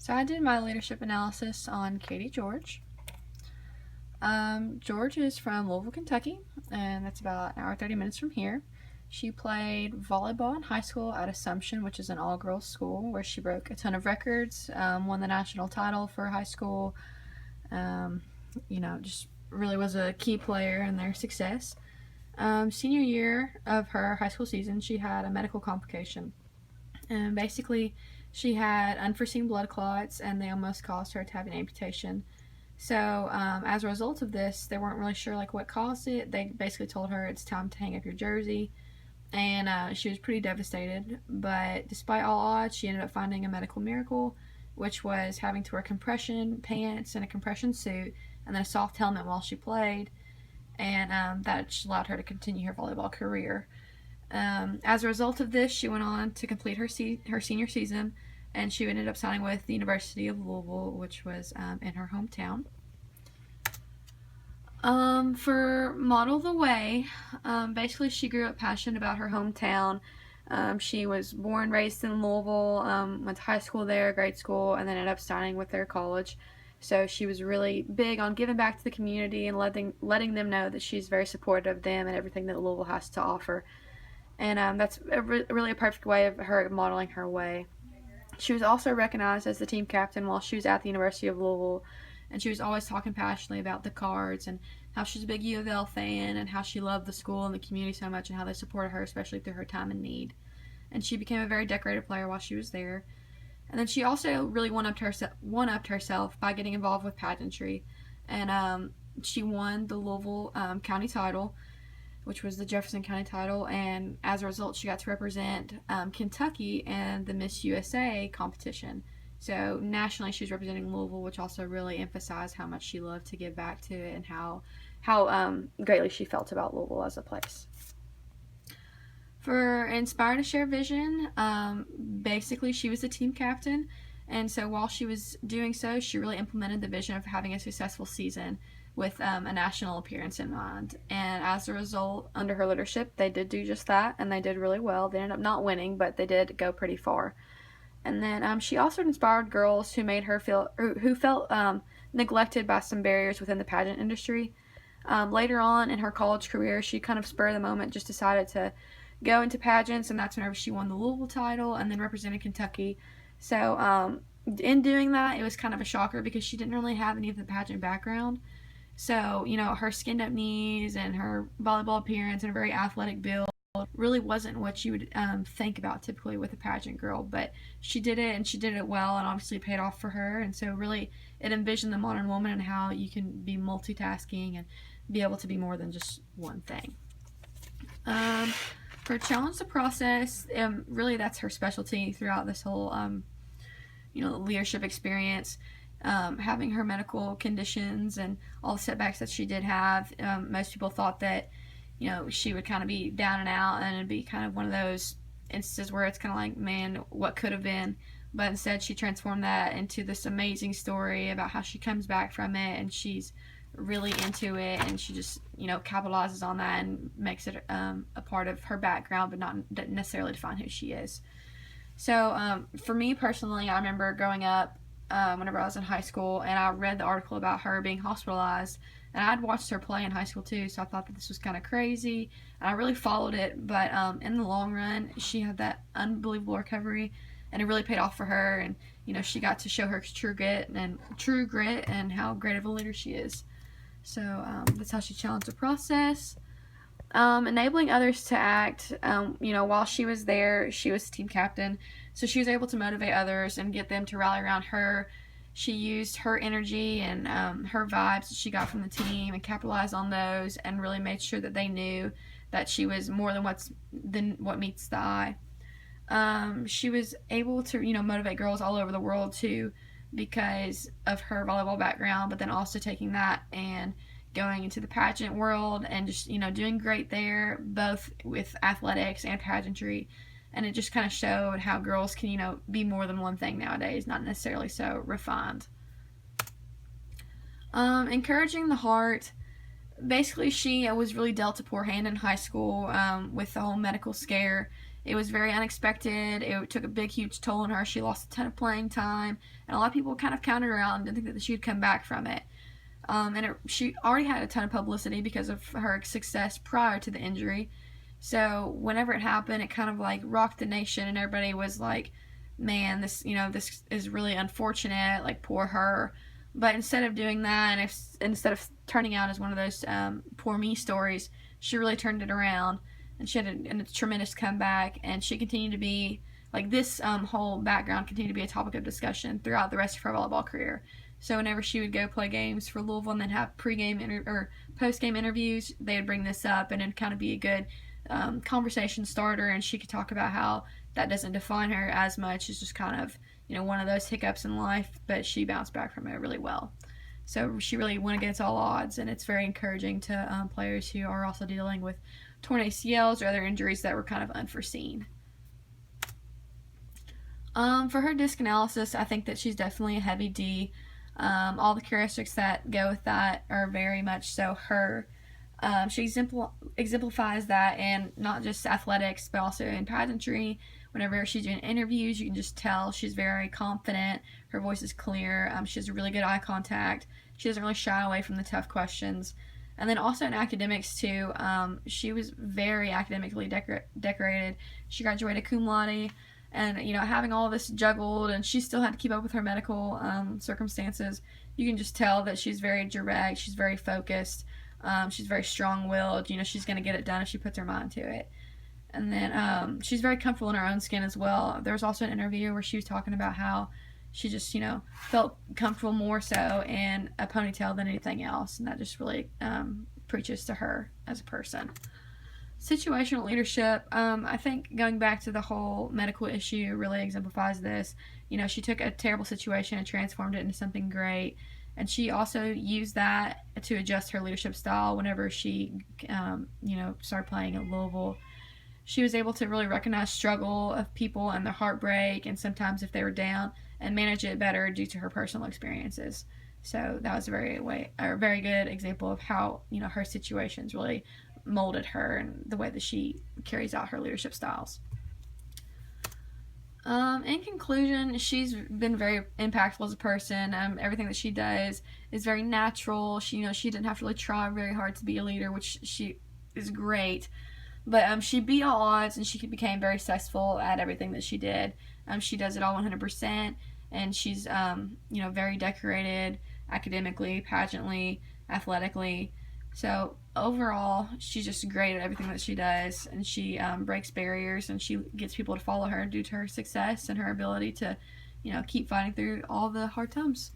So I did my leadership analysis on Katie George. George is from Louisville, Kentucky, and that's about an hour 30 minutes from here. She played volleyball in high school at Assumption, which is an all-girls school, where she broke a ton of records, won the national title for high school. Just really was a key player in their success. Senior year of her high school season, she had a medical complication. And basically, she had unforeseen blood clots, and they almost caused her to have an amputation. So as a result of this, they weren't really sure what caused it. They basically told her it's time to hang up your jersey, and she was pretty devastated. But despite all odds, she ended up finding a medical miracle, which was having to wear compression pants and a compression suit and then a soft helmet while she played, and that allowed her to continue her volleyball career. As a result of this, she went on to complete her senior season, and she ended up signing with the University of Louisville, which was in her hometown. For Model the Way, basically she grew up passionate about her hometown. She was born, raised in Louisville, went to high school there, grade school, and then ended up signing with their college. So she was really big on giving back to the community and letting them know that she's very supportive of them and everything that Louisville has to offer. And that's really a perfect way of her modeling her way. She was also recognized as the team captain while she was at the University of Louisville, and she was always talking passionately about the Cards and how she's a big U of L fan and how she loved the school and the community so much and how they supported her, especially through her time in need. And she became a very decorated player while she was there. And then she also really one-upped herself by getting involved with pageantry, and she won the Louisville County title, which was the Jefferson County title, and as a result, she got to represent Kentucky in the Miss USA competition. So nationally, she was representing Louisville, which also really emphasized how much she loved to give back to it and how greatly she felt about Louisville as a place. For Inspire to Share Vision, basically she was the team captain, and so while she was doing so, she really implemented the vision of having a successful season with a national appearance in mind. And as a result, under her leadership, they did do just that, and they did really well. They ended up not winning, but they did go pretty far. And then she also inspired girls who felt neglected by some barriers within the pageant industry. Later on in her college career, she kind of spur of the moment just decided to go into pageants, and that's whenever she won the Louisville title and then represented Kentucky. So in doing that, it was kind of a shocker because she didn't really have any of the pageant background. So, her skinned up knees and her volleyball appearance and a very athletic build really wasn't what you would think about typically with a pageant girl. But she did it, and she did it well, and obviously paid off for her. And so really it envisioned the modern woman and how you can be multitasking and be able to be more than just one thing. For Challenge the Process, really that's her specialty throughout this whole leadership experience. Having her medical conditions and all the setbacks that she did have, most people thought that she would kind of be down and out, and it'd be kind of one of those instances where it's kind of like, man, what could have been. But instead she transformed that into this amazing story about how she comes back from it, and she's really into it, and she just capitalizes on that and makes it a part of her background, but not necessarily define who she is. So for me personally, I remember growing up whenever I was in high school, and I read the article about her being hospitalized, and I'd watched her play in high school too, so I thought that this was kind of crazy, and I really followed it. But in the long run, she had that unbelievable recovery, and it really paid off for her, and she got to show her true grit and how great of a leader she is. So that's how she challenged the process. Enabling others to act. While she was there, she was team captain, so she was able to motivate others and get them to rally around her. She used her energy and her vibes that she got from the team and capitalized on those, and really made sure that they knew that she was more than what meets the eye. She was able to motivate girls all over the world too, because of her volleyball background, but then also taking that and going into the pageant world and just doing great there, both with athletics and pageantry. And it just kind of showed how girls can be more than one thing nowadays, not necessarily so refined. Encouraging the heart. Basically, she was really dealt a poor hand in high school with the whole medical scare, It was very unexpected. It took a big, huge toll on her. She lost a ton of playing time, and a lot of people kind of counted her out and didn't think that she would come back from it. She already had a ton of publicity because of her success prior to the injury. So whenever it happened, it kind of like rocked the nation, and everybody was like, "Man, this is really unfortunate. Like, poor her." But instead of doing that, and instead of turning out as one of those poor me stories, she really turned it around, and she had a tremendous comeback, and she continued to be like this whole background continued to be a topic of discussion throughout the rest of her volleyball career. So whenever she would go play games for Louisville and then have pregame or postgame interviews, they would bring this up, and it'd kind of be a good conversation starter, and she could talk about how that doesn't define her as much. It's just kind of one of those hiccups in life, but she bounced back from it really well. So she really went against all odds, and it's very encouraging to players who are also dealing with torn ACLs or other injuries that were kind of unforeseen. For her disc analysis, I think that she's definitely a heavy D. All the characteristics that go with that are very much so her. She exemplifies that in not just athletics, but also in pageantry. Whenever she's doing interviews, you can just tell she's very confident. Her voice is clear. She has a really good eye contact. She doesn't really shy away from the tough questions. And then also in academics too, she was very academically decorated. She graduated cum laude, and having all this juggled, and she still had to keep up with her medical circumstances. You can just tell that she's very direct. She's very focused. She's very strong-willed. She's going to get it done if she puts her mind to it. And then she's very comfortable in her own skin as well. There was also an interview where she was talking about how she just, felt comfortable more so in a ponytail than anything else. And that just really preaches to her as a person. Situational leadership, I think going back to the whole medical issue really exemplifies this. She took a terrible situation and transformed it into something great. And she also used that to adjust her leadership style whenever she, started playing at Louisville. She was able to really recognize struggle of people and their heartbreak, and sometimes if they were down, and manage it better due to her personal experiences. So that was a very good example of how her situations really molded her and the way that she carries out her leadership styles. In conclusion, she's been very impactful as a person. Everything that she does is very natural. She didn't have to really try very hard to be a leader, which she is great. But she beat all odds, and she became very successful at everything that she did. She does it all 100%, and she's very decorated academically, pageantly, athletically. So overall, she's just great at everything that she does, and she breaks barriers, and she gets people to follow her due to her success and her ability to keep fighting through all the hard times.